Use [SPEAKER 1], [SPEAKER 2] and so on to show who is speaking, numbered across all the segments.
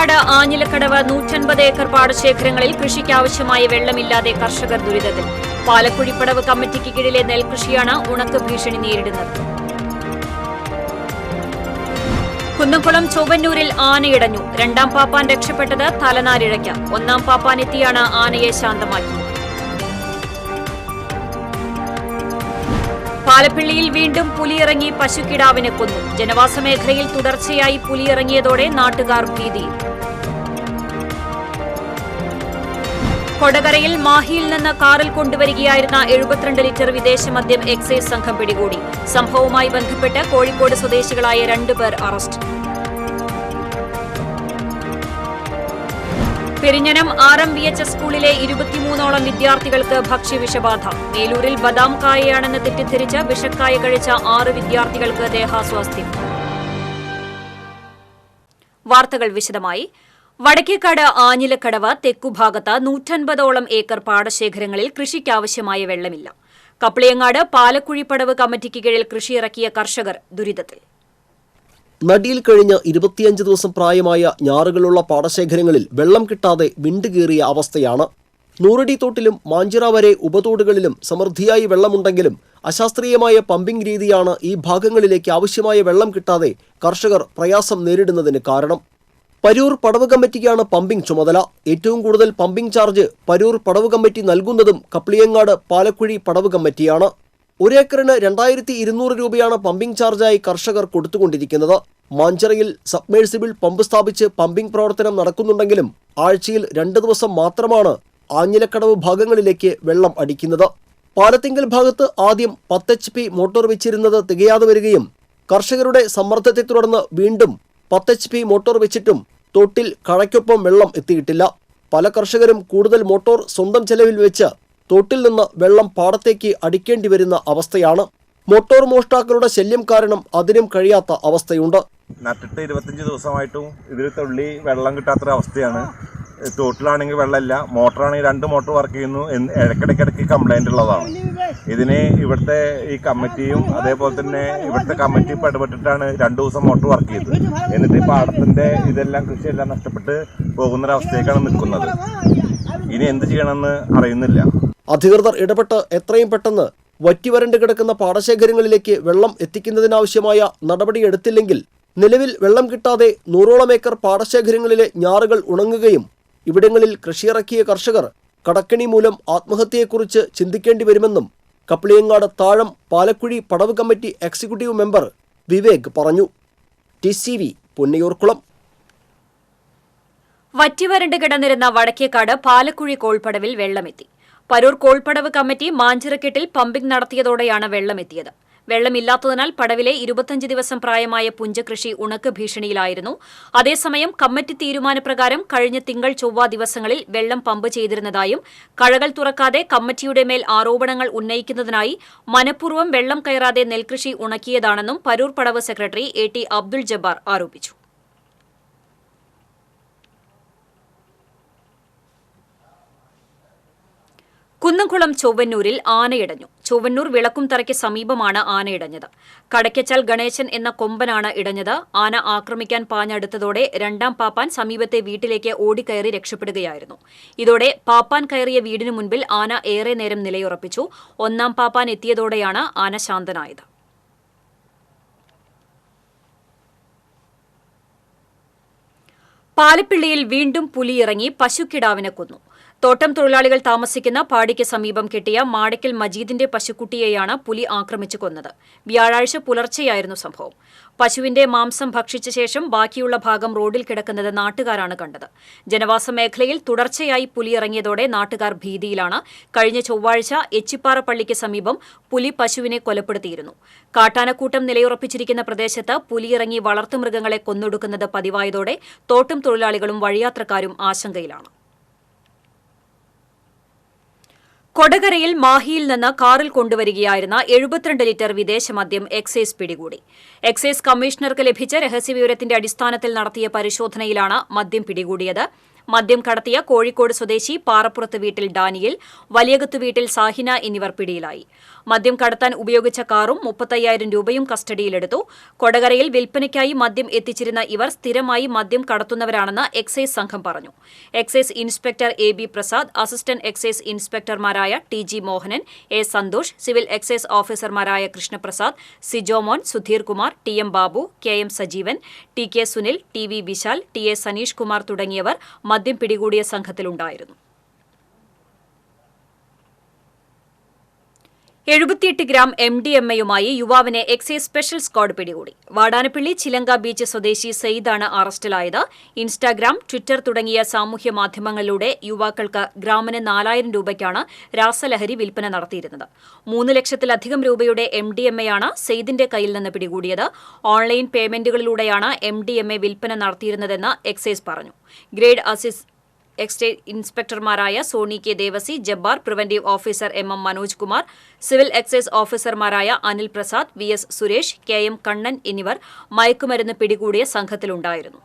[SPEAKER 1] Vadakkekad ആഞ്ഞിലക്കടവ് 150 acre പാടശേഖരങ്ങളിൽ കൃഷിക്കാവശ്യമായ വെള്ളമില്ലാതെ കർഷകർ ദുരിതത്തിൽ. പാലക്കുഴിപ്പടവ് കമ്മിറ്റിക്ക് കീഴിലെ നെൽകൃഷിയാണ് ഉണക്ക് ഭീഷണി നേരിടുന്നത്. കുന്നംകുളം ചൊവ്വന്നൂരിൽ ആനയിടഞ്ഞു. രണ്ടാം പാപ്പാൻ രക്ഷപ്പെട്ടത് തലനാരിഴയ്ക്ക്. ഒന്നാം പാപ്പാൻ എത്തിയാണ് ആനയെ ശാന്തമാക്കിയത്. പാലപ്പിള്ളിയിൽ വീണ്ടും പുലിയിറങ്ങി പശുക്കിടാവിനെ കൊന്നു. ജനവാസ മേഖലയിൽ തുടർച്ചയായി പുലിയിറങ്ങിയതോടെ നാട്ടുകാർ ഭീതിയിൽ. കൊടകരയിൽ മാഹിയിൽ നിന്ന് കാറിൽ കൊണ്ടുവരികയായിരുന്ന 72 ലിറ്റർ വിദേശ മദ്യം എക്സൈസ് സംഘം പിടികൂടി. സംഭവവുമായി ബന്ധപ്പെട്ട് കോഴിക്കോട് സ്വദേശികളായ 2 പേർ അറസ്റ്റ്. പെരിഞ്ഞനം RMVHS സ്കൂളിലെ 23ഓളം വിദ്യാർത്ഥികൾക്ക് ഭക്ഷ്യവിഷബാധ. മേലൂരിൽ ബദാം കായയാണെന്ന് തെറ്റിദ്ധരിച്ച് വിഷക്കായ കഴിച്ച 6 വിദ്യാർത്ഥികൾക്ക് ദേഹാസ്വാസ്ഥ്യം. വാർത്തകൾ വിശദമായി. വടക്കേക്കാട് ആഞ്ഞിലക്കടവ് തെക്കുഭാഗത്ത് 150ഓളം ഏക്കർ പാടശേഖരങ്ങളിൽ കൃഷിക്കാവശ്യമായ വെള്ളമില്ല. കപ്ലിയങ്ങാട് പാലക്കുഴിപ്പടവ് കമ്മിറ്റിക്ക് കീഴിൽ കൃഷിയിറക്കിയ കർഷകർ ദുരിതത്തിൽ.
[SPEAKER 2] നടിയിൽ കഴിഞ്ഞ 25 ദിവസം പ്രായമായ ഞാറുകളുള്ള പാടശേഖരങ്ങളിൽ വെള്ളം കിട്ടാതെ വിണ്ടുകീറിയ അവസ്ഥയാണ്. നൂറടി തോട്ടിലും മാഞ്ചിറ വരെ ഉപതോടുകളിലും സമൃദ്ധിയായി വെള്ളമുണ്ടെങ്കിലും അശാസ്ത്രീയമായ പമ്പിംഗ് രീതിയാണ് ഈ ഭാഗങ്ങളിലേക്ക് ആവശ്യമായ വെള്ളം കിട്ടാതെ കർഷകർ പ്രയാസം നേരിടുന്നതിന് കാരണം. പരൂർ പടവ് കമ്മിറ്റിക്കാണ് പമ്പിംഗ് ചുമതല. ഏറ്റവും കൂടുതൽ പമ്പിംഗ് ചാർജ് പരൂർ പടവ് കമ്മിറ്റി നൽകുന്നതും കപ്ലിയങ്ങാട് പാലക്കുഴി പടവ് കമ്മിറ്റിയാണ്. 1 ഏക്കറിന് 2200 രൂപയാണ് പമ്പിംഗ് ചാർജായി കർഷകർ കൊടുത്തുകൊണ്ടിരിക്കുന്നത്. മാഞ്ചിറയിൽ സബ്മേഴ്സിബിൾ പമ്പ് സ്ഥാപിച്ച് പമ്പിംഗ് പ്രവർത്തനം നടക്കുന്നുണ്ടെങ്കിലും ആഴ്ചയിൽ 2 ദിവസം മാത്രമാണ് ആഞ്ഞിലക്കടവ് ഭാഗങ്ങളിലേക്ക് വെള്ളം അടിക്കുന്നത്. പാലത്തിങ്കൽ ഭാഗത്ത് ആദ്യം 10 HP മോട്ടോർ വെച്ചിരുന്നത് തികയാതെ വരികയും കർഷകരുടെ സമ്മർദ്ദത്തെ തുടർന്ന് വീണ്ടും 10 HP മോട്ടോർ വെച്ചിട്ടും തോട്ടിൽ കഴയ്ക്കൊപ്പം വെള്ളം എത്തിയിട്ടില്ല. പല കർഷകരും കൂടുതൽ മോട്ടോർ സ്വന്തം ചെലവിൽ വെച്ച് തോട്ടിൽ നിന്ന് വെള്ളം പാടത്തേക്ക് അടിക്കേണ്ടി വരുന്ന അവസ്ഥയാണ്. മോട്ടോർ മോഷ്ടാക്കളുടെ ശല്യം കാരണം അതിനും കഴിയാത്ത അവസ്ഥയുണ്ട്.
[SPEAKER 3] നട്ടിട്ട് 25 ദിവസമായിട്ടും ഇതിൽ തുള്ളി വെള്ളം കിട്ടാത്തൊരവസ്ഥയാണ്. തോട്ടിലാണെങ്കിൽ വെള്ളമില്ല, മോട്ടറാണെങ്കിൽ 2 മോട്ടോർ വർക്ക് ചെയ്യുന്നു. ഇടയ്ക്കിടയ്ക്ക് കംപ്ലൈൻ്റ് ഉള്ളതാണ്. ഇതിന് ഇവിടുത്തെ ഈ കമ്മിറ്റിയും അതേപോലെ തന്നെ ഇവിടുത്തെ കമ്മിറ്റി ഇടപെട്ടിട്ടാണ് 2 ദിവസം മോട്ടോർ വർക്ക് ചെയ്തത്. എന്നിട്ട് ഈ പാടത്തിൻ്റെ ഇതെല്ലാം കൃഷിയെല്ലാം നഷ്ടപ്പെട്ട് പോകുന്നൊരവസ്ഥയ്ക്കാണ് നിൽക്കുന്നത്. ഇനി എന്ത് ചെയ്യണമെന്ന് അറിയുന്നില്ല.
[SPEAKER 2] അധികൃതർ ഇടപെട്ട് എത്രയും പെട്ടെന്ന് വറ്റിവരണ്ട് കിടക്കുന്ന പാടശേഖരങ്ങളിലേക്ക് വെള്ളം എത്തിക്കുന്നതിനാവശ്യമായ നടപടിയെടുത്തില്ലെങ്കിൽ നിലവിൽ വെള്ളം കിട്ടാതെ 100ഓളം ഏക്കർ പാടശേഖരങ്ങളിലെ ഞാറുകൾ ഉണങ്ങുകയും ഇവിടങ്ങളിൽ കൃഷിയിറക്കിയ കർഷകർ കടക്കെണി മൂലം ആത്മഹത്യയെക്കുറിച്ച് ചിന്തിക്കേണ്ടി വരുമെന്നും കപ്ലിയങ്ങാട് താഴം പാലക്കുഴി പടവ് കമ്മിറ്റി എക്സിക്യൂട്ടീവ് മെമ്പർ വിവേക് പറഞ്ഞു. TCV പൊന്നിയൂർക്കുളം.
[SPEAKER 1] വറ്റിവരണ്ട് കിടന്നിരുന്ന വടക്കേക്കാട് പാലക്കുഴി കോൾപ്പടവിൽ വെള്ളമെത്തി. പരൂർ കോൾപ്പടവ് കമ്മിറ്റി മാഞ്ചിറക്കെട്ടിൽ പമ്പിംഗ് നടത്തിയതോടെയാണ് വെള്ളമെത്തിയത്. വെള്ളമില്ലാത്തതിനാൽ പടവിലെ 25 ദിവസം പ്രായമായ പുഞ്ചകൃഷി ഉണക്ക് ഭീഷണിയിലായിരുന്നു. അതേസമയം കമ്മിറ്റി തീരുമാനപ്രകാരം കഴിഞ്ഞ തിങ്കൾ ചൊവ്വ ദിവസങ്ങളിൽ വെള്ളം പമ്പ് ചെയ്തിരുന്നതായും കഴകൾ തുറക്കാതെ കമ്മിറ്റിയുടെ മേൽ ആരോപണങ്ങൾ ഉന്നയിക്കുന്നതിനായി മനഃപൂർവ്വം വെള്ളം കയറാതെ നെൽകൃഷി ഉണക്കിയതാണെന്നും പരൂർ പടവ് സെക്രട്ടറി AT അബ്ദുൾ ജബ്ബാർ ആരോപിച്ചു. കുന്നംകുളം ചൊവ്വന്നൂരിൽ ആനയിടഞ്ഞു. ചൊവ്വന്നൂർ വിളക്കുംതറയ്ക്ക് സമീപമാണ് ആനയിടഞ്ഞത്. കടയ്ക്കച്ചാൽ ഗണേശൻ എന്ന കൊമ്പനാണ് ഇടഞ്ഞത്. ആന ആക്രമിക്കാൻ പാഞ്ഞടുത്തതോടെ രണ്ടാം പാപ്പാൻ സമീപത്തെ വീട്ടിലേക്ക് ഓടിക്കയറി രക്ഷപ്പെടുകയായിരുന്നു. ഇതോടെ പാപ്പാൻ കയറിയ വീടിനു മുൻപിൽ ആന ഏറെ നേരം നിലയുറപ്പിച്ചു. ഒന്നാം പാപ്പാൻ എത്തിയതോടെയാണ് ആന ശാന്തനായത്. പാലപ്പിള്ളിയിൽ വീണ്ടും പുലിയിറങ്ങി പശുക്കിടാവിനെ കൊന്നു. തോട്ടം തൊഴിലാളികൾ താമസിക്കുന്ന പാടിക്ക് സമീപം കെട്ടിയ മാടയ്ക്കൽ മജീദിന്റെ പശുക്കുട്ടിയെയാണ് പുലി ആക്രമിച്ചു കൊന്നത്. വ്യാഴാഴ്ച പുലർച്ചെയായിരുന്നു സംഭവം. പശുവിന്റെ മാംസം ഭക്ഷിച്ച ശേഷം ബാക്കിയുള്ള ഭാഗം റോഡിൽ കിടക്കുന്നത് നാട്ടുകാരാണ് കണ്ടത്. ജനവാസ മേഖലയിൽ തുടർച്ചയായി പുലിയിറങ്ങിയതോടെ നാട്ടുകാർ ഭീതിയിലാണ്. കഴിഞ്ഞ ചൊവ്വാഴ്ച എച്ചിപ്പാറ പള്ളിക്ക് സമീപം പുലി പശുവിനെ കൊലപ്പെടുത്തിയിരുന്നു. കാട്ടാനക്കൂട്ടം നിലയുറപ്പിച്ചിരിക്കുന്ന പ്രദേശത്ത് പുലിയിറങ്ങി വളർത്തുമൃഗങ്ങളെ കൊന്നൊടുക്കുന്നത് പതിവായതോടെ തോട്ടം തൊഴിലാളികളും വഴിയാത്രക്കാരും ആശങ്കയിലാണ്. കൊടകരയിൽ മാഹിയിൽ നിന്ന് കാറിൽ കൊണ്ടുവരികയായിരുന്ന 72 ലിറ്റർ വിദേശ മദ്യം എക്സൈസ് പിടികൂടി. എക്സൈസ് കമ്മീഷണർക്ക് ലഭിച്ച രഹസ്യവിവരത്തിന്റെ അടിസ്ഥാനത്തിൽ നടത്തിയ പരിശോധനയിലാണ് മദ്യം പിടികൂടിയത്. മദ്യം കടത്തിയ കോഴിക്കോട് സ്വദേശി പാറപ്പുറത്ത് വീട്ടിൽ ഡാനിയൽ, വലിയകത്ത് വീട്ടിൽ സാഹിന എന്നിവർ പിടിയിലായി. മദ്യം കടത്താൻ ഉപയോഗിച്ച കാറും 35,000 രൂപയും കസ്റ്റഡിയിലെടുത്തു. കൊടകരയിൽ വിൽപ്പനയ്ക്കായി മദ്യം എത്തിച്ചിരുന്ന ഇവർ സ്ഥിരമായി മദ്യം കടത്തുന്നവരാണെന്ന് എക്സൈസ് സംഘം പറഞ്ഞു. Excise inspector AB Prasad, assistant excise ഇൻസ്പെക്ടർമാരായ TG Mohanan, A Santhosh, civil excise ഓഫീസർമാരായ Krishnaprasad, Sijomon, Sudheer Kumar, TM Babu, KM Sajeevan, TK Sunil, TV Vishal, TA Saneesh Kumar തുടങ്ങിയവർ മദ്യം പിടികൂടിയ സംഘത്തിലുണ്ടായിരുന്നു. 78 ഗ്രാം MDMA-യുമായി യുവാവിനെ എക്സൈസ് സ്പെഷ്യൽ സ്ക്വാഡ് പിടികൂടി. വാടാനപ്പള്ളി ചിലങ്ക ബീച്ച് സ്വദേശി സെയ്ദാണ് അറസ്റ്റിലായത്. ഇൻസ്റ്റാഗ്രാം, ട്വിറ്റർ തുടങ്ങിയ സാമൂഹ്യ മാധ്യമങ്ങളിലൂടെ യുവാക്കൾക്ക് ഗ്രാമിന് 4,000 രൂപയ്ക്കാണ് രാസലഹരി വിൽപ്പന നടത്തിയിരുന്നത്. 3 ലക്ഷത്തിലധികം രൂപയുടെ MDMA-യാണ് സെയ്ദിന്റെ കയ്യിൽ നിന്ന് പിടികൂടിയത്. ഓൺലൈൻ പേയ്മെന്റുകളിലൂടെയാണ് MDMA വിൽപ്പന നടത്തിയിരുന്നതെന്ന് എക്സൈസ് പറഞ്ഞു. ഗ്രേഡ് അസിസ്റ്റ് എക്സൈസ് ഇൻസ്പെക്ടർമാരായ Soni K Devassy, Jabbar, preventive officer MM Manoj Kumar, civil excise ഓഫീസർമാരായ അനിൽ പ്രസാദ്, VS സുരേഷ്, KM കണ്ണൻ എന്നിവർ മയക്കുമരുന്ന് പിടികൂടിയ സംഘത്തിലുണ്ടായിരുന്നു.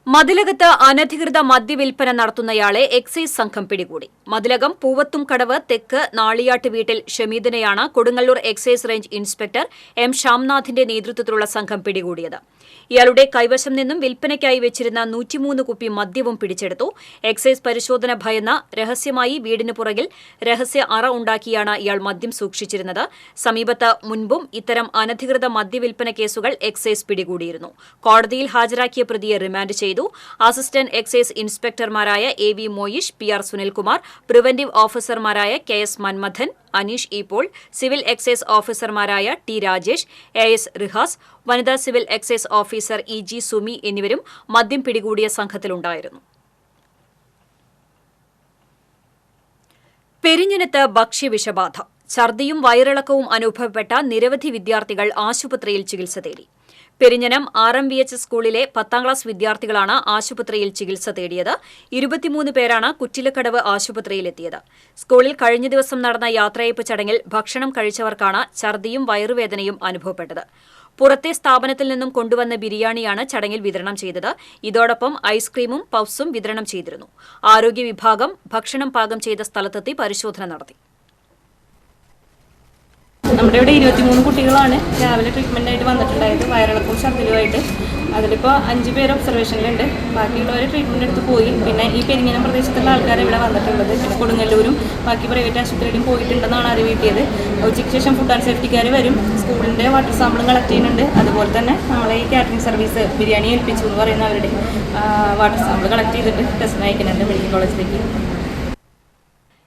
[SPEAKER 1] മതിലകത്ത് അനധികൃത മദ്യവിൽപ്പന നടത്തുന്നയാളെ എക്സൈസ് സംഘം പിടികൂടി. മതിലകം പൂവത്തും കടവ് തെക്ക് നാളിയാട്ട് വീട്ടിൽ ഷമീദിനെയാണ് Kodungallur excise range inspector M ശ്യാംനാഥിന്റെ നേതൃത്വത്തിലുള്ള സംഘം പിടികൂടിയത്. ഇയാളുടെ കൈവശം നിന്നും വിൽപ്പനയ്ക്കായി വെച്ചിരുന്ന 103 കുപ്പി മദ്യവും പിടിച്ചെടുത്തു. എക്സൈസ് പരിശോധന ഭയന്ന രഹസ്യമായി വീടിന് പുറകിൽ രഹസ്യ അറ ഉണ്ടാക്കിയാണ് ഇയാൾ മദ്യം സൂക്ഷിച്ചിരുന്നത്. സമീപത്ത് മുൻപും ഇത്തരം അനധികൃത മദ്യവിൽപ്പന കേസുകൾ എക്സൈസ് പിടികൂടിയിരുന്നു. കോടതിയിൽ ഹാജരാക്കിയ പ്രതിയെ റിമാൻഡ് ചെയ്തു. അസിസ്റ്റന്റ് എക്സൈസ് ഇൻസ്പെക്ടർമാരായ AV Moyish, PR Sunilkumar, preventive ഓഫീസർമാരായ KS Manmathan, Aneesh Paul, civil excise ഓഫീസർമാരായ T രാജേഷ്, AS റിഹാസ്, വനിതാ civil excise officer EG Sumi എന്നിവരും മദ്യം പിടികൂടിയ സംഘത്തിലുണ്ടായിരുന്നു. പെരിഞ്ഞനത്ത് ഭക്ഷ്യവിഷബാധ. ഛർദിയും വയറിളക്കവും അനുഭവപ്പെട്ട നിരവധി വിദ്യാർത്ഥികൾ ആശുപത്രിയിൽ ചികിത്സ തേടി. പെരിഞ്ഞനം RMVH സ്കൂളിലെ 10ാം ക്ലാസ് വിദ്യാർത്ഥികളാണ് ആശുപത്രിയിൽ ചികിത്സ തേടിയത്. 23 പേരാണ് കുറ്റിലക്കടവ് ആശുപത്രിയിലെത്തിയത്. സ്കൂളിൽ കഴിഞ്ഞ ദിവസം നടന്ന യാത്രയയപ്പ് ചടങ്ങിൽ ഭക്ഷണം കഴിച്ചവർക്കാണ് ഛർദിയും വയറുവേദനയും അനുഭവപ്പെട്ടത്. പുറത്തെ സ്ഥാപനത്തിൽ നിന്നും കൊണ്ടുവന്ന ബിരിയാണിയാണ് ചടങ്ങിൽ വിതരണം ചെയ്തത്. ഇതോടൊപ്പം ഐസ്ക്രീമും പഫ്സും വിതരണം ചെയ്തിരുന്നു. ആരോഗ്യ വിഭാഗം ഭക്ഷണം പാകം ചെയ്ത സ്ഥലത്തെത്തി പരിശോധന നടത്തി.
[SPEAKER 4] നമ്മുടെ ഇവിടെ 23 കുട്ടികളാണ് രാവിലെ ട്രീറ്റ്മെൻറ്റായിട്ട് വന്നിട്ടുണ്ടായത്, വയറിളക്കവും ഛർദിലുമായിട്ട്. അതിലിപ്പോൾ 5 പേര് ഒബ്സർവേഷനിലുണ്ട്. ബാക്കിയുള്ളവർ ട്രീറ്റ്മെൻറ്റ് എടുത്ത് പോയി. പിന്നെ ഈ പെരിഞ്ഞനം പ്രദേശത്തുള്ള ആൾക്കാർ ഇവിടെ വന്നിട്ടുള്ളത്. പിന്നെ കൊടുങ്ങല്ലൂരും ബാക്കി പ്രൈവറ്റ് ആശുപത്രിയിലും പോയിട്ടുണ്ടെന്നാണ് അറിവ് കിട്ടിയത്. ഉച്ചയ്ക്ക് ശേഷം ഫുഡ് ആൻഡ് സേഫ്റ്റിക്കാർ വരും. സ്കൂളിൻ്റെ വാട്ടർ സാമ്പിളും കളക്ട് ചെയ്യുന്നുണ്ട്. അതുപോലെ തന്നെ നമ്മളെ ഈ കാറ്ററിംഗ് സർവീസ് ബിരിയാണി ഏൽപ്പിച്ചു എന്ന് പറയുന്ന അവരുടെ വാട്ടർ സാമ്പിൾ കളക്ട് ചെയ്തിട്ട് ടെസ്റ്റിന് അയക്കുന്നുണ്ട് മെഡിക്കൽ കോളേജിലേക്ക്.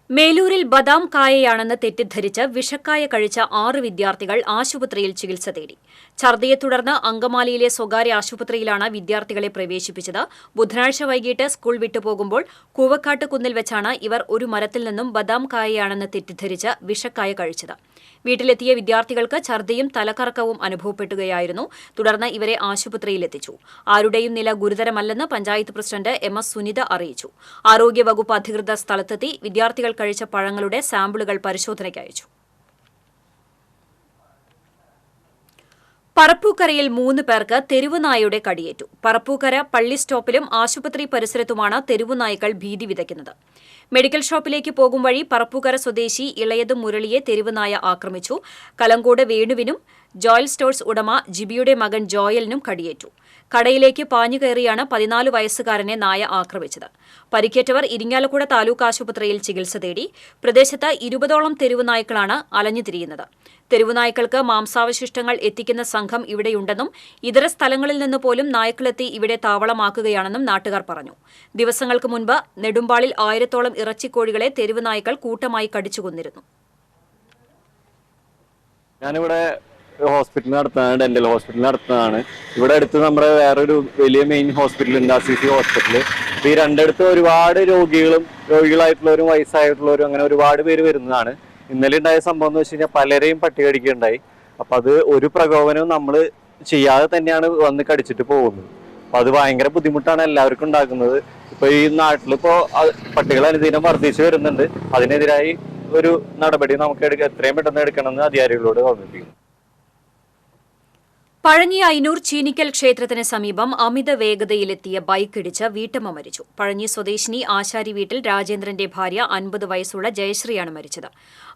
[SPEAKER 1] മേലൂരിൽ ബദാം കായയാണെന്ന് തെറ്റിദ്ധരിച്ച് വിഷക്കായ കഴിച്ച 6 വിദ്യാർത്ഥികൾ ആശുപത്രിയിൽ ചികിത്സ തേടി. ഛർദിയെ തുടർന്ന് അങ്കമാലിയിലെ സ്വകാര്യ ആശുപത്രിയിലാണ് വിദ്യാർത്ഥികളെ പ്രവേശിപ്പിച്ചത്. ബുധനാഴ്ച വൈകിട്ട് സ്കൂൾ വിട്ടുപോകുമ്പോൾ കൂവക്കാട്ട് കുന്നിൽ വെച്ചാണ് ഇവർ ഒരു മരത്തിൽ നിന്നും ബദാം കായയാണെന്ന് തെറ്റിദ്ധരിച്ച് വിഷക്കായ കഴിച്ചത്. വീട്ടിലെത്തിയ വിദ്യാർത്ഥികൾക്ക് ഛർദിയും തലകറക്കവും അനുഭവപ്പെടുകയായിരുന്നു. തുടർന്ന് ഇവരെ ആശുപത്രിയിലെത്തിച്ചു. ആരുടെയും നില ഗുരുതരമല്ലെന്ന് പഞ്ചായത്ത് പ്രസിഡന്റ് MS സുനിത അറിയിച്ചു. ആരോഗ്യവകുപ്പ് അധികൃതർ സ്ഥലത്തെത്തി വിദ്യാർത്ഥികൾ കഴിച്ച പഴങ്ങളുടെ സാമ്പിളുകൾ പരിശോധനയ്ക്ക് അയച്ചു. പറപ്പൂക്കരയിൽ 3 പേർക്ക് തെരുവുനായയുടെ കടിയേറ്റു. പറപ്പൂക്കര പള്ളി സ്റ്റോപ്പിലും ആശുപത്രി പരിസരത്തുമാണ് തെരുവുനായ്ക്കൾ ഭീതി വിതയ്ക്കുന്നത്. മെഡിക്കൽ ഷോപ്പിലേക്ക് പോകും വഴി പറപ്പൂക്കര സ്വദേശി ഇളയത് മുരളിയെ തെരുവുനായ ആക്രമിച്ചു. കലങ്കോട് വേണുവിനും ജോയൽ സ്റ്റോഴ്സ് ഉടമ ജിബിയുടെ മകൻ ജോയലിനും കടിയേറ്റു. കടയിലേക്ക് പാഞ്ഞുകയറിയാണ് 14 വയസ്സുകാരനെ നായ ആക്രമിച്ചത്. പരിക്കേറ്റവർ ഇരിങ്ങാലക്കുട താലൂക്ക് ആശുപത്രിയിൽ ചികിത്സ തേടി. പ്രദേശത്ത് 20ഓളം തെരുവുനായ്ക്കളാണ് അലഞ്ഞുതിരിയുന്നത്. തെരുവുനായ്ക്കൾക്ക് മാംസാവശിഷ്ടങ്ങൾ എത്തിക്കുന്ന സംഘം ഇവിടെയുണ്ടെന്നും ഇതര സ്ഥലങ്ങളിൽ നിന്ന് പോലും നായ്ക്കളെത്തി ഇവിടെ താവളമാക്കുകയാണെന്നും നാട്ടുകാർ പറഞ്ഞു. ദിവസങ്ങൾക്ക് മുൻപ് നെടുമ്പാളിൽ 1000ഓളം ഇറച്ചിക്കോഴികളെ തെരുവുനായ്ക്കൾ കൂട്ടമായി കടിച്ചുകൊന്നിരുന്നു.
[SPEAKER 5] ഞാനിവിടെ ഹോസ്പിറ്റൽ നടത്തുന്നതാണ്, ഡെന്റൽ ഹോസ്പിറ്റൽ നടത്തുന്നതാണ്. ഇവിടെ അടുത്ത് നമ്മുടെ വേറൊരു വലിയ മെയിൻ ഹോസ്പിറ്റൽ ഉണ്ട്, RCC ഹോസ്പിറ്റൽ. ഈ രണ്ടിടത്ത് ഒരുപാട് രോഗികളായിട്ടുള്ളവരും വയസ്സായിട്ടുള്ളവരും അങ്ങനെ ഒരുപാട് പേര് വരുന്നതാണ്. ഇന്നലെ ഉണ്ടായ സംഭവം എന്ന് വെച്ച് കഴിഞ്ഞാൽ പലരെയും പട്ടി കടിക്കുകയുണ്ടായി. അപ്പൊ അത് ഒരു പ്രകോപനവും നമ്മൾ ചെയ്യാതെ തന്നെയാണ് വന്ന് കടിച്ചിട്ട് പോകുന്നത്. അപ്പൊ അത് ഭയങ്കര ബുദ്ധിമുട്ടാണ് എല്ലാവർക്കും ഉണ്ടാക്കുന്നത്. ഇപ്പൊ ഈ നാട്ടിലിപ്പോ പട്ടികൾ അനുദിനം വർദ്ധിച്ചു വരുന്നുണ്ട്. അതിനെതിരായി ഒരു നടപടി നമുക്ക് എത്രയും പെട്ടെന്ന് എടുക്കണമെന്ന് അധികാരികളോട് ഓർമ്മിപ്പിക്കുന്നു.
[SPEAKER 1] പഴഞ്ഞി അയ്നൂർ ചീനിക്കൽ ക്ഷേത്രത്തിന് സമീപം അമിത വേഗതയിലെത്തിയ ബൈക്കിടിച്ച് വീട്ടമ്മ മരിച്ചു. പഴഞ്ഞി സ്വദേശിനി ആശാരി വീട്ടിൽ രാജേന്ദ്രന്റെ ഭാര്യ 50 വയസ്സുള്ള ജയശ്രീയാണ് മരിച്ചത്.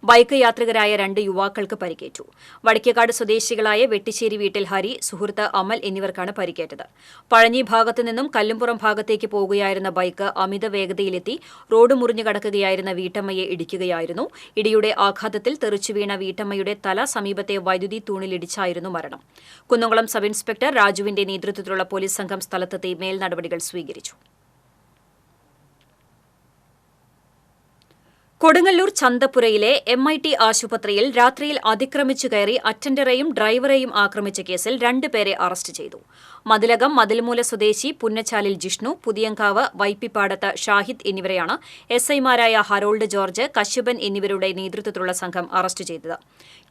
[SPEAKER 1] ബൈക്ക് യാത്രികരായ 2 യുവാക്കൾക്ക് പരിക്കേറ്റു. വടക്കേക്കാട് സ്വദേശികളായ വെട്ടിശ്ശേരി വീട്ടിൽ ഹരി, സുഹൃത്ത് അമൽ എന്നിവർക്കാണ് പരിക്കേറ്റത്. പഴഞ്ഞി ഭാഗത്തു നിന്നും കല്ലുംപുറം ഭാഗത്തേക്ക് പോകുകയായിരുന്ന ബൈക്ക് അമിത വേഗതയിലെത്തി റോഡ് മുറിഞ്ഞു കടക്കുകയായിരുന്ന വീട്ടമ്മയെ ഇടിക്കുകയായിരുന്നു. ഇടിയുടെ ആഘാതത്തിൽ തെറിച്ചുവീണ വീട്ടമ്മയുടെ തല സമീപത്തെ വൈദ്യുതി തൂണിലിടിച്ചായിരുന്നു മരണം. കുന്നംകുളം സബ് ഇൻസ്പെക്ടർ രാജുവിന്റെ നേതൃത്വത്തിലുള്ള പോലീസ് സംഘം സ്ഥലത്തെത്തി മേൽനടപടികൾ സ്വീകരിച്ചു. കൊടുങ്ങല്ലൂർ ചന്തപ്പുരയിലെ MIT ആശുപത്രിയിൽ രാത്രിയിൽ അതിക്രമിച്ചു കയറി അറ്റൻഡറെയും ഡ്രൈവറെയും ആക്രമിച്ച കേസിൽ 2 പേരെ അറസ്റ്റ് ചെയ്തു. മതിലകം മതിൽമൂല സ്വദേശി പുന്നച്ചാലിൽ ജിഷ്ണു, പുതിയങ്കാവ് വൈപ്പിപ്പാടത്ത് ഷാഹിദ് എന്നിവരെയാണ് SIമാരായ ഹരോൾഡ് ജോർജ്, കശ്യപൻ എന്നിവരുടെ നേതൃത്വത്തിലുള്ള സംഘം അറസ്റ്റ് ചെയ്തത്.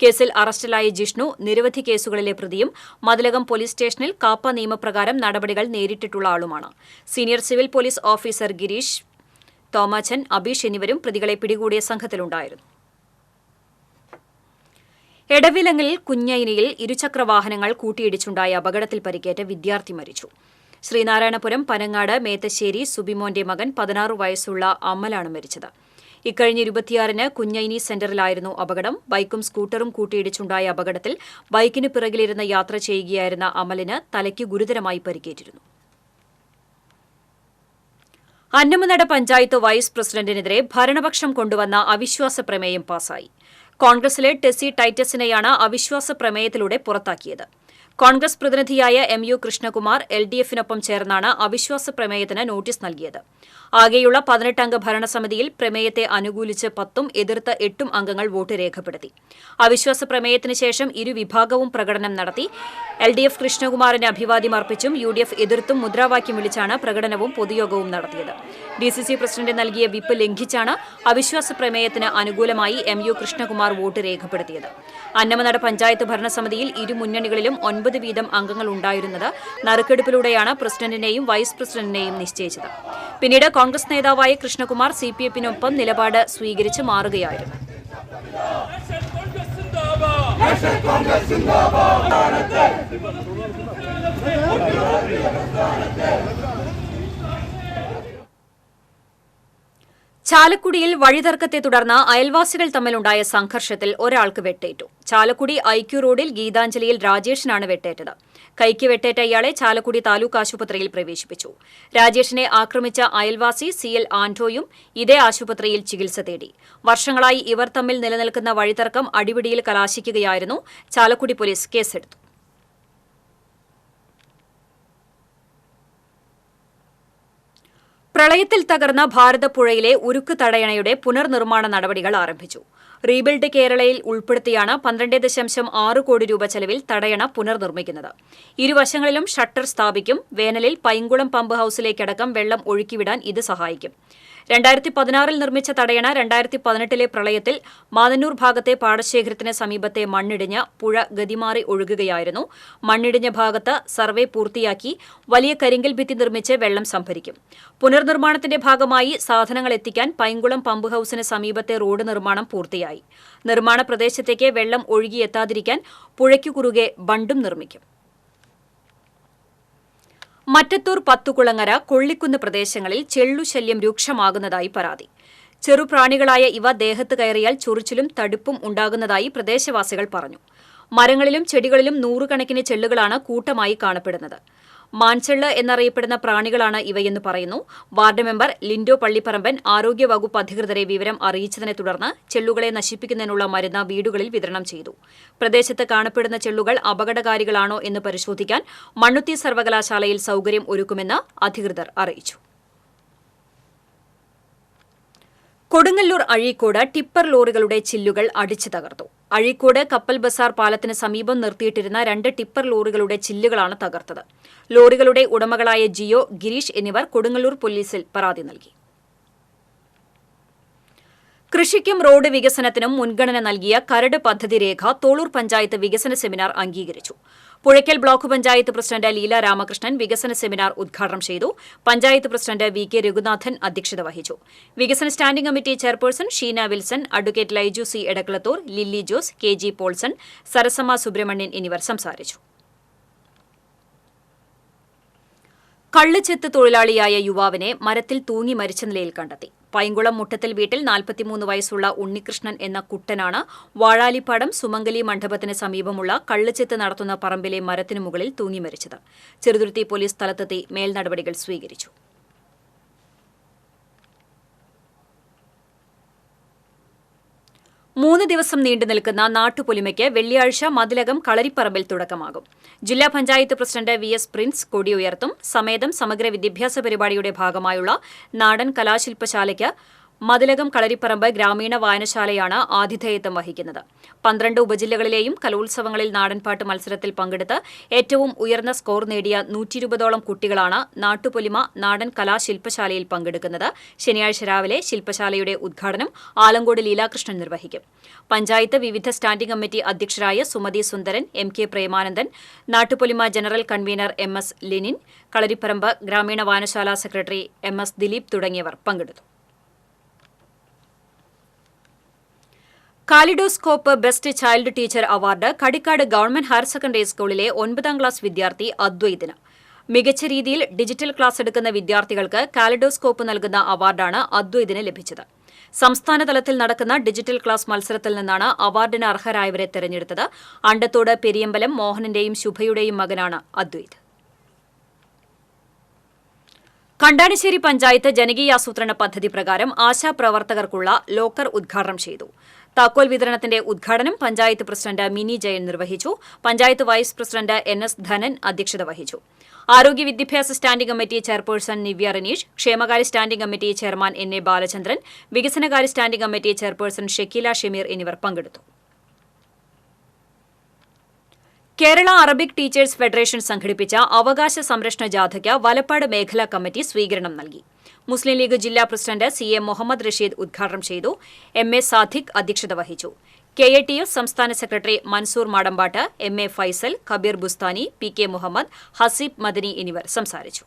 [SPEAKER 1] കേസിൽ അറസ്റ്റിലായ ജിഷ്ണു നിരവധി കേസുകളിലെ പ്രതിയും മതിലകം പോലീസ് സ്റ്റേഷനിൽ കാപ്പ നിയമപ്രകാരം നടപടികൾ നേരിട്ടിട്ടുള്ള ആളുമാണ്. Senior civil police officer Girish, Thomachan, Abeesh എന്നിവരും പ്രതികളെ പിടികൂടിയ സംഘത്തിലുണ്ടായിരുന്നു. എടവിലങ്ങലിൽ കുഞ്ഞൈനിയിൽ ഇരുചക്രവാഹനങ്ങൾ കൂട്ടിയിടിച്ചുണ്ടായ അപകടത്തിൽ പരിക്കേറ്റ വിദ്യാർത്ഥി മരിച്ചു. ശ്രീനാരായണപുരം പനങ്ങാട് മേത്തശ്ശേരി സുബിമോന്റെ മകൻ 16 വയസ്സുള്ള അമലാണ് മരിച്ചത്. ഇക്കഴിഞ്ഞ 26-ന് കുഞ്ഞൈനി സെന്ററിലായിരുന്നു അപകടം. ബൈക്കും സ്കൂട്ടറും കൂട്ടിയിടിച്ചുണ്ടായ അപകടത്തിൽ ബൈക്കിന് പിറകിലിരുന്ന് യാത്ര ചെയ്യുകയായിരുന്ന അമലിന് തലയ്ക്ക് ഗുരുതരമായി പരിക്കേറ്റിരുന്നു. അന്നമനട പഞ്ചായത്ത് വൈസ് പ്രസിഡന്റിനെതിരെ ഭരണപക്ഷം കൊണ്ടുവന്ന അവിശ്വാസ പ്രമേയം പാസായി. കോൺഗ്രസിലെ ടെസി ടൈറ്റസിനെയാണ് അവിശ്വാസ പ്രമേയത്തിലൂടെ പുറത്താക്കിയത്. കോൺഗ്രസ് പ്രതിനിധിയായ MU കൃഷ്ണകുമാർ LDF-നൊപ്പം ചേർന്നാണ് അവിശ്വാസ പ്രമേയത്തിന് നോട്ടീസ് നൽകിയത്. ആകെയുള്ള 18-അംഗ ഭരണസമിതിയിൽ പ്രമേയത്തെ അനുകൂലിച്ച് 10ഉം എതിർത്ത് 8ഉം അംഗങ്ങൾ വോട്ട് രേഖപ്പെടുത്തി. അവിശ്വാസ പ്രമേയത്തിന് ശേഷം ഇരുവിഭാഗവും പ്രകടനം നടത്തി. LDF കൃഷ്ണകുമാറിന് അഭിവാദ്യം അർപ്പിച്ചും UDF എതിർത്തും മുദ്രാവാക്യം വിളിച്ചാണ് പ്രകടനവും പൊതുയോഗവും നടത്തിയത്. DCC പ്രസിഡന്റ് നൽകിയ വിപ്പ് ലംഘിച്ചാണ് അവിശ്വാസ പ്രമേയത്തിന് അനുകൂലമായി MU കൃഷ്ണകുമാർ വോട്ട് രേഖപ്പെടുത്തിയത്. അന്നമനട പഞ്ചായത്ത് ഭരണസമിതിയിൽ ഇരു മുന്നണികളിലും 9 വീതം അംഗങ്ങൾ ഉണ്ടായിരുന്നത് നറുക്കെടുപ്പിലൂടെയാണ് പ്രസിഡന്റിനെയും വൈസ് പ്രസിഡന്റിനെയും നിശ്ചയിച്ചത്. പിന്നീട് കോൺഗ്രസ് നേതാവായ കൃഷ്ണകുമാർ CPF-നൊപ്പം നിലപാട് സ്വീകരിച്ച് മാറുകയായിരുന്നു. ചാലക്കുടിയിൽ വഴിതർക്കത്തെ തുടർന്ന് അയൽവാസികൾ തമ്മിലുണ്ടായ സംഘർഷത്തിൽ ഒരാൾക്ക് വെട്ടേറ്റു. ചാലക്കുടി IQ റോഡിൽ ഗീതാഞ്ജലിയിൽ രാജേഷിനാണ് വെട്ടേറ്റത്. കൈക്ക് വെട്ടേറ്റ ഇയാളെ ചാലക്കുടി താലൂക്ക് ആശുപത്രിയിൽ പ്രവേശിപ്പിച്ചു. രാജേഷിനെ ആക്രമിച്ച അയൽവാസി CL ആന്റോയും ഇതേ ആശുപത്രിയിൽ ചികിത്സ തേടി. വർഷങ്ങളായി ഇവർ തമ്മിൽ നിലനിൽക്കുന്ന വഴിതർക്കം അടിപിടിയിൽ കലാശിക്കുകയായിരുന്നു. ചാലക്കുടി പോലീസ് കേസെടുത്തു. പ്രളയത്തിൽ തകർന്ന ഭാരതപ്പുഴയിലെ ഉരുക്ക് തടയണയുടെ പുനർനിർമ്മാണ നടപടികൾ ആരംഭിച്ചു. റീബിൽഡ് കേരളയിൽ ഉൾപ്പെടുത്തിയാണ് 12.6 കോടി രൂപ ചെലവിൽ തടയണ പുനർനിർമ്മിക്കുന്നത്. ഇരുവശങ്ങളിലും ഷട്ടർ സ്ഥാപിക്കും. വേനലിൽ പൈങ്കുളം പമ്പ് ഹൌസിലേക്കടക്കം വെള്ളം ഒഴുക്കിവിടാൻ ഇത് സഹായിക്കും. 2016-ൽ നിർമ്മിച്ച തടയണ 2018-ലെ പ്രളയത്തിൽ മാതന്നൂർ ഭാഗത്തെ പാടശേഖരത്തിന് സമീപത്തെ മണ്ണിടിഞ്ഞ് പുഴ ഗതിമാറി ഒഴുകുകയായിരുന്നു. മണ്ണിടിഞ്ഞ ഭാഗത്ത് സർവേ പൂർത്തിയാക്കി വലിയ കരിങ്കൽ ഭിത്തി നിർമ്മിച്ച് വെള്ളം സംഭരിക്കും. പുനർനിർമ്മാണത്തിന്റെ ഭാഗമായി സാധനങ്ങൾ എത്തിക്കാൻ പൈങ്കുളം പമ്പ് ഹൌസിന് സമീപത്തെ റോഡ് നിർമ്മാണം പൂർത്തിയായി. നിർമ്മാണ പ്രദേശത്തേക്ക് വെള്ളം ഒഴുകിയെത്താതിരിക്കാൻ പുഴയ്ക്കു കുറുകെ ബണ്ടും നിർമ്മിക്കും. മറ്റത്തൂർ പത്തുകുളങ്ങര, കൊള്ളിക്കുന്ന് പ്രദേശങ്ങളിൽ ചെള്ളുശല്യം രൂക്ഷമാകുന്നതായി പരാതി. ചെറുപ്രാണികളായ ഇവ ദേഹത്ത് കയറിയാൽ ചൊറിച്ചിലും തടുപ്പും ഉണ്ടാകുന്നതായി പ്രദേശവാസികൾ പറഞ്ഞു. മരങ്ങളിലും ചെടികളിലും 100 കണക്കിന് ചെള്ളുകളാണ് കൂട്ടമായി കാണപ്പെടുന്നത്. മാൻചെള്ള് എന്നറിയപ്പെടുന്ന പ്രാണികളാണ് ഇവയെന്ന് പറയുന്നു. വാർഡ് മെമ്പർ ലിൻഡോ പള്ളിപ്പറമ്പൻ ആരോഗ്യവകുപ്പ് അധികൃതരെ വിവരം അറിയിച്ചതിനെ തുടർന്ന് ചെള്ളുകളെ നശിപ്പിക്കുന്നതിനുള്ള മരുന്ന് വീടുകളിൽ വിതരണം ചെയ്തു. പ്രദേശത്ത് കാണപ്പെടുന്ന ചെള്ളുകൾ അപകടകാരികളാണോ എന്ന് പരിശോധിക്കാൻ മണ്ണുത്തി സർവകലാശാലയിൽ സൌകര്യം ഒരുക്കുമെന്ന് അധികൃതർ അറിയിച്ചു. കൊടുങ്ങല്ലൂർ അഴീക്കോട് ടിപ്പർ ലോറികളുടെ ചില്ലുകൾ അടിച്ചു തകർത്തു. അഴീക്കോട് കപ്പൽ ബസാർ പാലത്തിന് സമീപം നിർത്തിയിട്ടിരുന്ന 2 ടിപ്പർ ലോറികളുടെ ചില്ലുകളാണ് തകർത്തത്. ലോറികളുടെ ഉടമകളായ ജിയോ, ഗിരീഷ് എന്നിവർ കൊടുങ്ങല്ലൂർ പോലീസിൽ പരാതി നൽകി. കൃഷിക്കും റോഡ് വികസനത്തിനും മുൻഗണന നൽകിയ കരട് പദ്ധതി രേഖ തോളൂർ പഞ്ചായത്ത് വികസന സെമിനാർ അംഗീകരിച്ചു. പുഴയ്ക്കൽ ബ്ലോക്ക് പഞ്ചായത്ത് പ്രസിഡന്റ് ലീല രാമകൃഷ്ണൻ വികസന സെമിനാർ ഉദ്ഘാടനം ചെയ്തു. പഞ്ചായത്ത് പ്രസിഡന്റ് VK രഘുനാഥൻ അധ്യക്ഷത വഹിച്ചു. വികസന standing committee chairperson Sheena Wilson, advocate Laiju C Edakkalathur, Lilly Jose, KG Paulson, Sarasamma Subramanian എന്നിവർ സംസാരിച്ചു. കള്ളുചെത്ത് തൊഴിലാളിയായ യുവാവിനെ മരത്തിൽ തൂങ്ങി മരിച്ച നിലയിൽ കണ്ടെത്തി. പൈങ്കുളം മുട്ടത്തിൽ വീട്ടിൽ 43 വയസ്സുള്ള ഉണ്ണികൃഷ്ണൻ എന്ന കുട്ടനാണ് വാഴാലിപ്പാടം സുമംഗലി മണ്ഡപത്തിന് സമീപമുള്ള കള്ളുചെത്ത് നടത്തുന്ന പറമ്പിലെ മരത്തിനു മുകളിൽ തൂങ്ങി മരിച്ചത്. ചെറുതുരുത്തി പോലീസ് സ്ഥലത്തെത്തി മേൽനടപടികൾ സ്വീകരിച്ചു. മൂന്ന് ദിവസം നീണ്ടുനിൽക്കുന്ന നാട്ടുപൊലിമയ്ക്ക് വെള്ളിയാഴ്ച മതിലകം കളരിപ്പറമ്പിൽ തുടക്കമാകും. ജില്ലാ പഞ്ചായത്ത് പ്രസിഡന്റ് VS പ്രിൻസ് കൊടിയുയർത്തും. സമേതം സമഗ്ര വിദ്യാഭ്യാസ പരിപാടിയുടെ ഭാഗമായുള്ള നാടൻ കലാശില്പശാലയ്ക്ക് മതിലകം കളരിപ്പറമ്പ് ഗ്രാമീണ വായനശാലയാണ് ആതിഥേയത്വം വഹിക്കുന്നത്. 12 ഉപജില്ലകളിലെയും കലോത്സവങ്ങളിൽ നാടൻപാട്ട് മത്സരത്തിൽ പങ്കെടുത്ത് ഏറ്റവും ഉയർന്ന സ്കോർ നേടിയ 120ഓളം കുട്ടികളാണ് നാട്ടുപൊലിമ നാടൻ കലാശില്പശാലയിൽ പങ്കെടുക്കുന്നത്. ശനിയാഴ്ച രാവിലെ ശില്പശാലയുടെ ഉദ്ഘാടനം ആലങ്കോട് ലീലാകൃഷ്ണൻ നിർവഹിക്കും. പഞ്ചായത്ത് വിവിധ സ്റ്റാൻഡിംഗ് കമ്മിറ്റി അധ്യക്ഷരായ Sumathi Sundaran, MK Premanandan, Nattupolima general convener MS Linin, Kalariparamba ഗ്രാമീണ വായനശാല സെക്രട്ടറി MS ദിലീപ് തുടങ്ങിയവർ പങ്കെടുത്തു. Kaleidoscope best child teacher award Kadikkad government higher secondary സ്കൂളിലെ 9ാം ക്ലാസ് വിദ്യാർത്ഥി അദ്വൈതിന്. മികച്ച രീതിയിൽ ഡിജിറ്റൽ ക്ലാസ് എടുക്കുന്ന വിദ്യാർത്ഥികൾക്ക് കാലിഡോസ്കോപ്പ് നൽകുന്ന അവാർഡാണ് അദ്വൈതിന് ലഭിച്ചത്. സംസ്ഥാനതലത്തിൽ നടക്കുന്ന ഡിജിറ്റൽ ക്ലാസ് മത്സരത്തിൽ നിന്നാണ് അവാർഡിന് അർഹരായവരെ തെരഞ്ഞെടുത്തത്. അണ്ടത്തോട് പെരിയമ്പലം മോഹനന്റെയും ശുഭയുടെയും മകനാണ് അദ്വൈത്. കണ്ടാണിശ്ശേരി പഞ്ചായത്ത് ജനകീയാസൂത്രണ പദ്ധതി പ്രകാരം ആശാപ്രവർത്തകർക്കുള്ള ലോക്കർ ഉദ്ഘാടനം ചെയ്തു. താക്കോൽ വിതരണത്തിന്റെ ഉദ്ഘാടനം പഞ്ചായത്ത് പ്രസിഡന്റ് മിനി ജയൻ നിർവഹിച്ചു. Panchayat vice president NS Dhanan അധ്യക്ഷത വഹിച്ചു. ആരോഗ്യ വിദ്യാഭ്യാസ standing committee chairperson Nivya Ranish, ക്ഷേമകാര്യ standing committee chairman NA Balachandran, വികസനകാര്യ standing committee chairperson Shakeela Shameer എന്നിവർ പങ്കെടുത്തു. കേരള അറബിക് ടീച്ചേഴ്സ് ഫെഡറേഷൻ സംഘടിപ്പിച്ച അവകാശ സംരക്ഷണ ജാഥയ്ക്ക് വലപ്പാട് മേഖലാ കമ്മിറ്റി സ്വീകരണം നൽകി. മുസ്ലിം ലീഗ് ജില്ലാ പ്രസിഡന്റ് CA മുഹമ്മദ് റഷീദ് ഉദ്ഘാടനം ചെയ്തു. MA സാദിഖ് അധ്യക്ഷത വഹിച്ചു. KATF സംസ്ഥാന secretary Mansoor Madampattu, MA Faisal, Kabeer Bustani, PK Muhammad, Haseeb Madani എന്നിവർ സംസാരിച്ചു.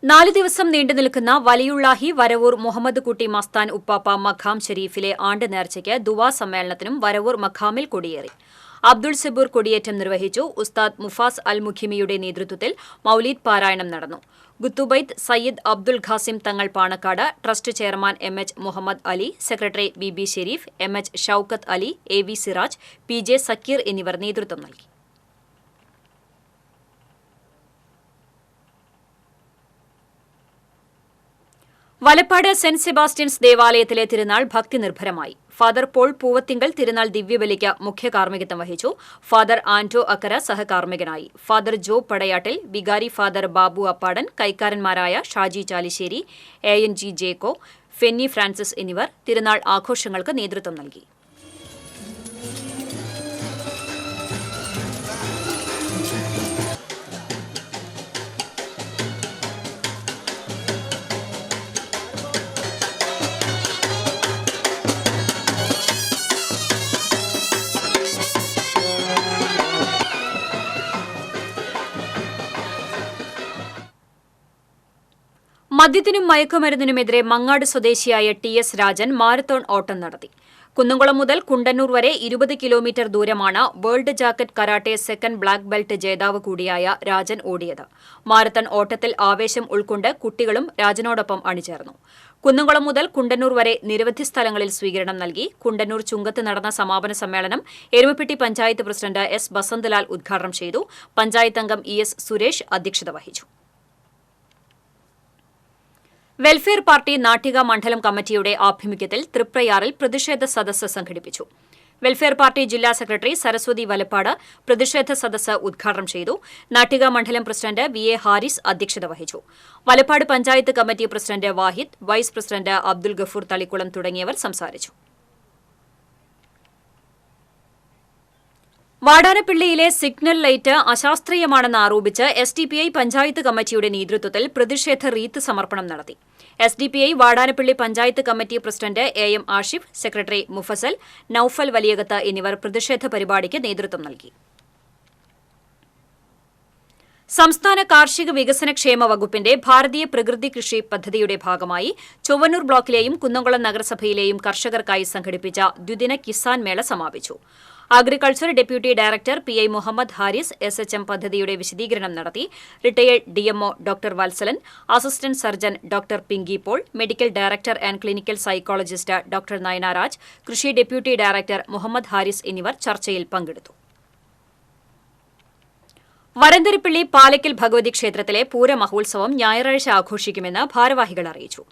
[SPEAKER 1] 4 ദിവസം നീണ്ടുനിൽക്കുന്ന വലിയുള്ളാഹി വരവൂർ മുഹമ്മദ് കുട്ടി മസ്താൻ ഉപ്പാപ്പ മഖാം ഷരീഫിലെ ആണ്ട് നേർച്ചയ്ക്ക് ദുവാ സമ്മേളനത്തിനും വരവൂർ മഖാമിൽ കൊടിയേറി. അബ്ദുൾ സബൂർ കൊടിയേറ്റം നിർവഹിച്ചു. ഉസ്താദ് മുഫാസ് അൽ മുഖിമിയുടെ നേതൃത്വത്തിൽ മൌലീദ് പാരായണം നടന്നു. ഗുത്തുബൈത്ത് Sayyid Abdul Qasim Thangal Panakkad, trust chairman MH Muhammad Ali, secretary BB Shareef, MH Shoukath Ali, AV Siraj, PJ Zakir എന്നിവർ നേതൃത്വം നൽകി. വലപ്പാട് സെന്റ് സെബാസ്റ്റ്യൻസ് ദേവാലയത്തിലെ തിരുനാൾ ഭക്തിനിർഭരമായി. ഫാദർ പോൾ പൂവത്തിങ്കൽ തിരുനാൾ ദിവ്യബലിക്ക് മുഖ്യ കാർമ്മികത്വം വഹിച്ചു. ഫാദർ ആന്റോ അക്കര സഹകാർമ്മികനായി. ഫാദർ ജോ പടയാട്ടിൽ, വികാരി ഫാദർ ബാബു അപ്പാടൻ, കൈക്കാരന്മാരായ ഷാജി ചാലിശ്ശേരി, ANG ജേക്കോ, ഫെന്നി ഫ്രാൻസിസ് എന്നിവർ തിരുനാൾ ആഘോഷങ്ങൾക്ക് നേതൃത്വം നൽകി. മദ്യത്തിനും മയക്കുമരുന്നിനുമെതിരെ മങ്ങാട് സ്വദേശിയായ TS രാജൻ മാരത്തോൺ ഓട്ടം നടത്തി. കുന്നംകുളം മുതൽ കുണ്ടന്നൂർ വരെ 20 കിലോമീറ്റർ ദൂരമാണ് world jacket karate second black belt ജേതാവ് കൂടിയായ രാജൻ ഓടിയത്. മാരത്തൺ ഓട്ടത്തിൽ ആവേശം ഉൾക്കൊണ്ട് കുട്ടികളും രാജനോടൊപ്പം അണിചേർന്നു. കുന്നംകുളം മുതൽ കുണ്ടന്നൂർ വരെ നിരവധി സ്ഥലങ്ങളിൽ സ്വീകരണം നൽകി. കുണ്ടന്നൂർ ചുങ്കത്ത് നടന്ന സമാപന സമ്മേളനം എരുമപ്പെട്ടി പഞ്ചായത്ത് പ്രസിഡന്റ് S ബസന്തലാൽ ഉദ്ഘാടനം ചെയ്തു. പഞ്ചായത്ത് അംഗം ES സുരേഷ് അധ്യക്ഷത വഹിച്ചു. വെൽഫെയർ പാർട്ടി നാട്ടിക മണ്ഡലം കമ്മിറ്റിയുടെ ആഭിമുഖ്യത്തിൽ തൃപ്രയാറിൽ പ്രതിഷേധ സദസ്സ് സംഘടിപ്പിച്ചു. വെൽഫെയർ പാർട്ടി ജില്ലാ സെക്രട്ടറി സരസ്വതി വലപ്പാട് പ്രതിഷേധ സദസ്സ് ഉദ്ഘാടനം ചെയ്തു. നാട്ടിക മണ്ഡലം പ്രസിഡന്റ് VA ഹാരിസ് അധ്യക്ഷത വഹിച്ചു. വലപ്പാട് പഞ്ചായത്ത് കമ്മിറ്റി പ്രസിഡന്റ് വാഹിദ്, വൈസ് പ്രസിഡന്റ് അബ്ദുൽ ഗഫൂർ തളിക്കുളം തുടങ്ങിയവർ സംസാരിച്ചു. വാടാനപ്പള്ളിയിലെ സിഗ്നൽ ലൈറ്റ് അശാസ്ത്രീയമാണെന്ന് ആരോപിച്ച് SDPI പഞ്ചായത്ത് കമ്മിറ്റിയുടെ നേതൃത്വത്തിൽ പ്രതിഷേധ റീത്ത് സമർപ്പണം നടത്തി. SDPI Vadanappally panchayat committee president AM Ashif, secretary Mufasal, Noufal Valiyakath എന്നിവർ പ്രതിഷേധ പരിപാടിക്ക് നേതൃത്വം നൽകി. സംസ്ഥാന കാർഷിക വികസന ക്ഷേമ വകുപ്പിന്റെ ഭാരതീയ പ്രകൃതി കൃഷി പദ്ധതിയുടെ ഭാഗമായി ചൊവ്വന്നൂർ ബ്ലോക്കിലെയും കുന്നംകുളം നഗരസഭയിലെയും കർഷകർക്കായി സംഘടിപ്പിച്ച ദ്വിദിന കിസാൻ മേള സമാപിച്ചു. Agriculture deputy director PI Muhammad Haris SHM പദ്ധതിയുടെ വിശദീകരണം നടത്തി. Retired DMO doctor Vatsalan, assistant surgeon doctor Pinky Paul, medical director and clinical psychologist doctor Nayana Raj, കൃഷി ഡെപ്യൂട്ടി ഡയറക്ടർ മുഹമ്മദ് ഹാരിസ് എന്നിവർ ചർച്ചയിൽ പങ്കെടുത്തു. വരന്തരപ്പിള്ളി പാലക്കൽ ഭഗവതി ക്ഷേത്രത്തിലെ പൂരമഹോത്സവം ഞായറാഴ്ച ആഘോഷിക്കുമെന്ന് ഭാരവാഹികൾ അറിയിച്ചു.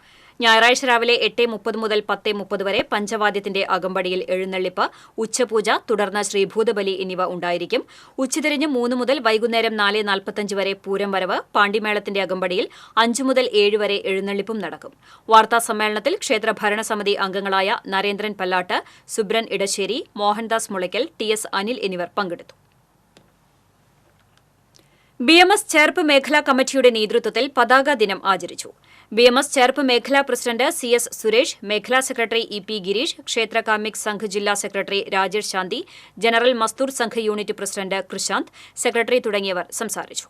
[SPEAKER 1] ഞായറാഴ്ച രാവിലെ 8:30 മുതൽ 10:30 വരെ പഞ്ചവാദ്യത്തിന്റെ അകമ്പടിയിൽ എഴുന്നള്ളിപ്പ്, ഉച്ചപൂജ, തുടർന്ന് ശ്രീഭൂതബലി എന്നിവ ഉണ്ടായിരിക്കും. ഉച്ചതിരിഞ്ഞ് 3 മുതൽ വൈകുന്നേരം 4:45 വരെ പൂരം വരവ്, പാണ്ടിമേളത്തിന്റെ അകമ്പടിയിൽ 5 മുതൽ 7 വരെ എഴുന്നള്ളിപ്പും നടക്കും. വാർത്താ സമ്മേളനത്തിൽ ക്ഷേത്ര ഭരണസമിതി അംഗങ്ങളായ നരേന്ദ്രൻ പല്ലാട്ട്, സുബ്രൻ ഇടശ്ശേരി, മോഹൻദാസ് മുളയ്ക്കൽ, TS അനിൽ എന്നിവർ പങ്കെടുത്തു. BMS ചേർപ്പ് മേഖലാ കമ്മിറ്റിയുടെ നേതൃത്വത്തിൽ പതാക ദിനം ആചരിച്ചു. BMS ചേർപ്പ് മേഖലാ പ്രസിഡന്റ് CS സുരേഷ്, മേഖലാ സെക്രട്ടറി EP ഗിരീഷ്, ക്ഷേത്ര കാർമിക് സംഘ് ജില്ലാ secretary Rajesh Shanthi, general Mazdoor Sangh unit president Krishanth, secretary തുടങ്ങിയവർ സംസാരിച്ചു.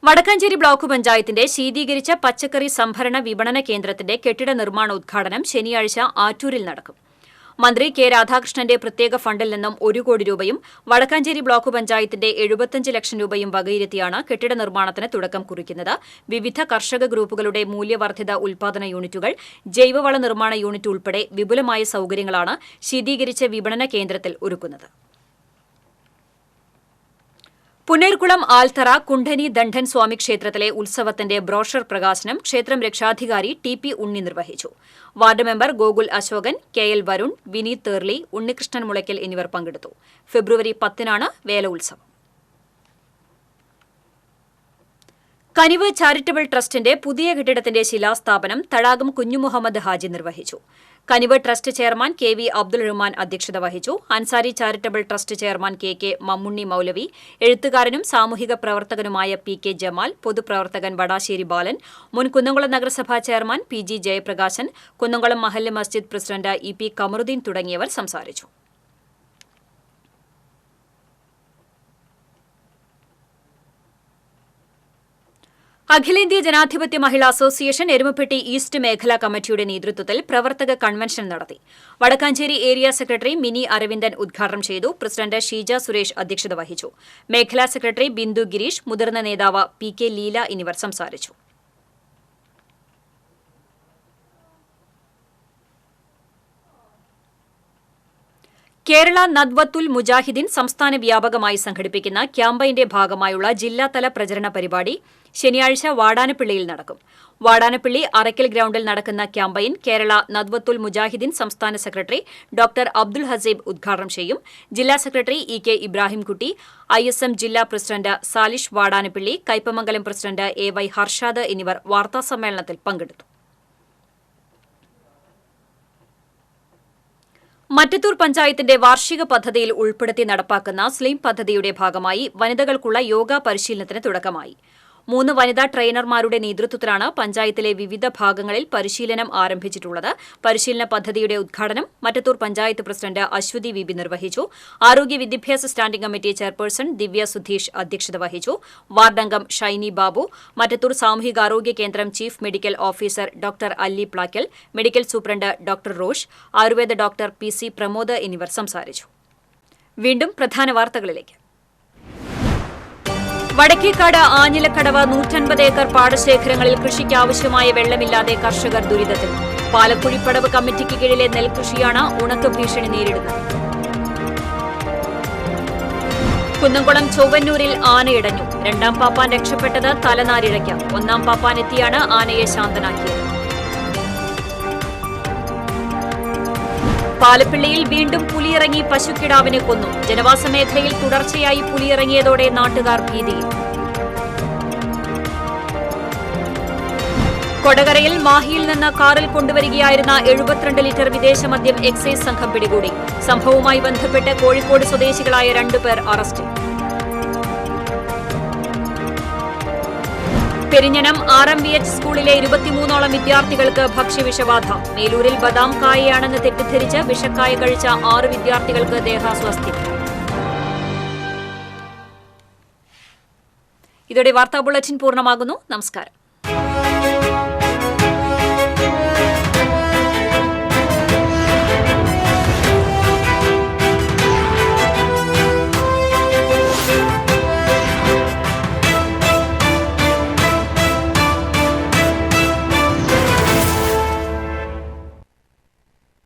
[SPEAKER 1] വടക്കാഞ്ചേരി ബ്ലോക്ക് പഞ്ചായത്തിന്റെ ശീതീകരിച്ച പച്ചക്കറി സംഭരണ വിപണന കേന്ദ്രത്തിന്റെ കെട്ടിട നിർമ്മാണോദ്ഘാടനം ശനിയാഴ്ച ആറ്റൂരിൽ നടക്കും. മന്ത്രി K രാധാകൃഷ്ണന്റെ പ്രത്യേക ഫണ്ടിൽ നിന്നും 1 കോടി രൂപയും വടക്കാഞ്ചേരി ബ്ലോക്ക് പഞ്ചായത്തിന്റെ 75 ലക്ഷം രൂപയും വകയിരുത്തിയാണ് കെട്ടിട നിർമ്മാണത്തിന് തുടക്കം കുറിക്കുന്നത്. വിവിധ കർഷക ഗ്രൂപ്പുകളുടെ മൂല്യവർദ്ധിത ഉൽപാദന യൂണിറ്റുകൾ, ജൈവവള നിർമ്മാണ യൂണിറ്റ് ഉൾപ്പെടെ വിപുലമായ സൌകര്യങ്ങളാണ് ശീതീകരിച്ച വിപണന കേന്ദ്രത്തിൽ ഒരുക്കുന്നത്. പുന്നേർകുളം ആൽത്തറ കുണ്ഠനി ദണ്ഡൻ സ്വാമി ക്ഷേത്രത്തിലെ ഉത്സവത്തിന്റെ ബ്രോഷർ പ്രകാശനം ക്ഷേത്രം രക്ഷാധികാരി TP ഉണ്ണി നിർവഹിച്ചു. Ward member Gokul Ashokan, KL Varun, Vineeth Therly, Unnikrishnan Mulakkal എന്നിവർ പങ്കെടുത്തു. ഫെബ്രുവരി 10-നാണ് വേല ഉത്സവം. കനിവ് ചാരിറ്റബിൾ ട്രസ്റ്റിന്റെ പുതിയ കെട്ടിടത്തിന്റെ ശിലാസ്ഥാപനം തടാകം കുഞ്ഞുമുഹമ്മദ് ഹാജി നിർവഹിച്ചു. Kanivu trust chairman KV Abdul Rahman അധ്യക്ഷത വഹിച്ചു. Ansari charitable trust chairman KK Mammunni Moulavi, എഴുത്തുകാരനും സാമൂഹിക പ്രവർത്തകനുമായ PK ജമാൽ, പൊതുപ്രവർത്തകൻ വടാശ്ശേരി ബാലൻ, മുൻ കുന്നംകുളം നഗരസഭാ ചെയർമാൻ PG ജയപ്രകാശൻ, കുന്നംകുളം മഹല്ല് മസ്ജിദ് പ്രസിഡന്റ് EP കമറുദ്ദീൻ തുടങ്ങിയവർ സംസാരിച്ചു. അഖിലേന്ത്യാ ജനാധിപത്യ മഹിളാ അസോസിയേഷൻ എരുമപ്പെട്ടി ഈസ്റ്റ് മേഖലാ കമ്മിറ്റിയുടെ നേതൃത്വത്തിൽ പ്രവർത്തക കൺവെൻഷൻ നടത്തി. വടക്കാഞ്ചേരി ഏരിയ സെക്രട്ടറി മിനി അരവിന്ദൻ ഉദ്ഘാടനം ചെയ്തു. പ്രസിഡന്റ് ഷീജ സുരേഷ് അധ്യക്ഷത വഹിച്ചു. മേഖലാ സെക്രട്ടറി ബിന്ദു ഗിരീഷ്, മുതിർന്ന നേതാവ് PK ലീല എന്നിവർ സംസാരിച്ചു. കേരള നദ്വത്തുൽ മുജാഹിദീൻ സംസ്ഥാന വ്യാപകമായി സംഘടിപ്പിക്കുന്ന ക്യാമ്പയിന്റെ ഭാഗമായുള്ള ജില്ലാതല പ്രചരണ പരിപാടി ശനിയാഴ്ച വാടാനപ്പള്ളിയിൽ നടക്കും. വാടാനപ്പള്ളി അറയ്ക്കൽ ഗ്രൌണ്ടിൽ നടക്കുന്ന ക്യാമ്പയിൻ കേരള നദ്വത്തുൽ മുജാഹിദീൻ സംസ്ഥാന സെക്രട്ടറി ഡോക്ടർ അബ്ദുൽ ഹസീബ് ഉദ്ഘാടനം ചെയ്യും. ജില്ലാ സെക്രട്ടറി EK ഇബ്രാഹിംകുട്ടി, ISM ജില്ലാ president Salish Vadanappally, Kaipamangalam president AY Harshad എന്നിവർ വാർത്താസമ്മേളനത്തിൽ പങ്കെടുത്തു. മറ്റത്തൂർ പഞ്ചായത്തിന്റെ വാർഷിക പദ്ധതിയിൽ ഉൾപ്പെടുത്തി നടപ്പാക്കുന്ന സ്ലിം പദ്ധതിയുടെ ഭാഗമായി വനിതകൾക്കുള്ള യോഗ പരിശീലനത്തിന് തുടക്കമായി. 3 വനിതാ ട്രെയിനർമാരുടെ നേതൃത്വത്തിലാണ് പഞ്ചായത്തിലെ വിവിധ ഭാഗങ്ങളിൽ പരിശീലനം ആരംഭിച്ചിട്ടുള്ളത്. പരിശീലന പദ്ധതിയുടെ ഉദ്ഘാടനം മറ്റത്തൂർ പഞ്ചായത്ത് പ്രസിഡന്റ് അശ്വതി VB നിർവഹിച്ചു. ആരോഗ്യ വിദ്യാഭ്യാസ സ്റ്റാൻഡിംഗ് കമ്മിറ്റി ചെയർപേഴ്സൺ ദിവ്യ സുധീഷ് അധ്യക്ഷത വഹിച്ചു. വാർഡംഗം ഷൈനി ബാബു, മറ്റത്തൂർ സാമൂഹികാരോഗ്യ കേന്ദ്രം chief medical officer doctor Alli Plakkal, medical superintendent doctor Rosh, Ayurveda doctor PC Pramod എന്നിവർ സംസാരിച്ചു. വീണ്ടും പ്രധാന വാർത്തകളിലേക്ക്. വടക്കേക്കാട് ആഞ്ഞിലക്കടവ് 150 ഏക്കർ പാടശേഖരങ്ങളിൽ കൃഷിക്കാവശ്യമായ വെള്ളമില്ലാതെ കർഷകർ ദുരിതത്തിൽ. പാലക്കുഴിപ്പടവ് കമ്മിറ്റിക്ക് കീഴിലെ നെൽകൃഷിയാണ് ഉണക്ക് ഭീഷണി നേരിടുന്നത്. കുന്നംകുളം ചൊവ്വന്നൂരിൽ ആനയിടഞ്ഞു. 2ാം പാപ്പാൻ രക്ഷപ്പെട്ടത് തലനാരിഴയ്ക്ക്. 1ാം പാപ്പാൻ എത്തിയാണ് ആനയെ ശാന്തനാക്കിയത്. പാലപ്പിള്ളിയിൽ വീണ്ടും പുലിയിറങ്ങി പശുക്കിടാവിനെ കൊന്നു. ജനവാസ മേഖലയിൽ തുടർച്ചയായി പുലിയിറങ്ങിയതോടെ നാട്ടുകാർ ഭീതിയിൽ. കൊടകരയിൽ മാഹിയിൽ നിന്ന് കാറിൽ കൊണ്ടുവരികയായിരുന്ന 72 ലിറ്റർ വിദേശ മദ്യം എക്സൈസ് സംഘം പിടികൂടി. സംഭവവുമായി ബന്ധപ്പെട്ട് കോഴിക്കോട് സ്വദേശികളായ 2 പേർ അറസ്റ്റിൽ. പെരിഞ്ഞനം RMVH സ്കൂളിലെ 23ഓളം വിദ്യാർത്ഥികൾക്ക് ഭക്ഷ്യവിഷബാധ. മേലൂരിൽ ബദാം കായയാണെന്ന് തെറ്റിദ്ധരിച്ച് വിഷക്കായ കഴിച്ച 6 വിദ്യാർത്ഥികൾക്ക് ദേഹാസ്വാസ്ഥ്യം. ഇതോടെ വാർത്താ ബുള്ളറ്റിൻ പൂർണ്ണമാകുന്നു. നമസ്കാരം.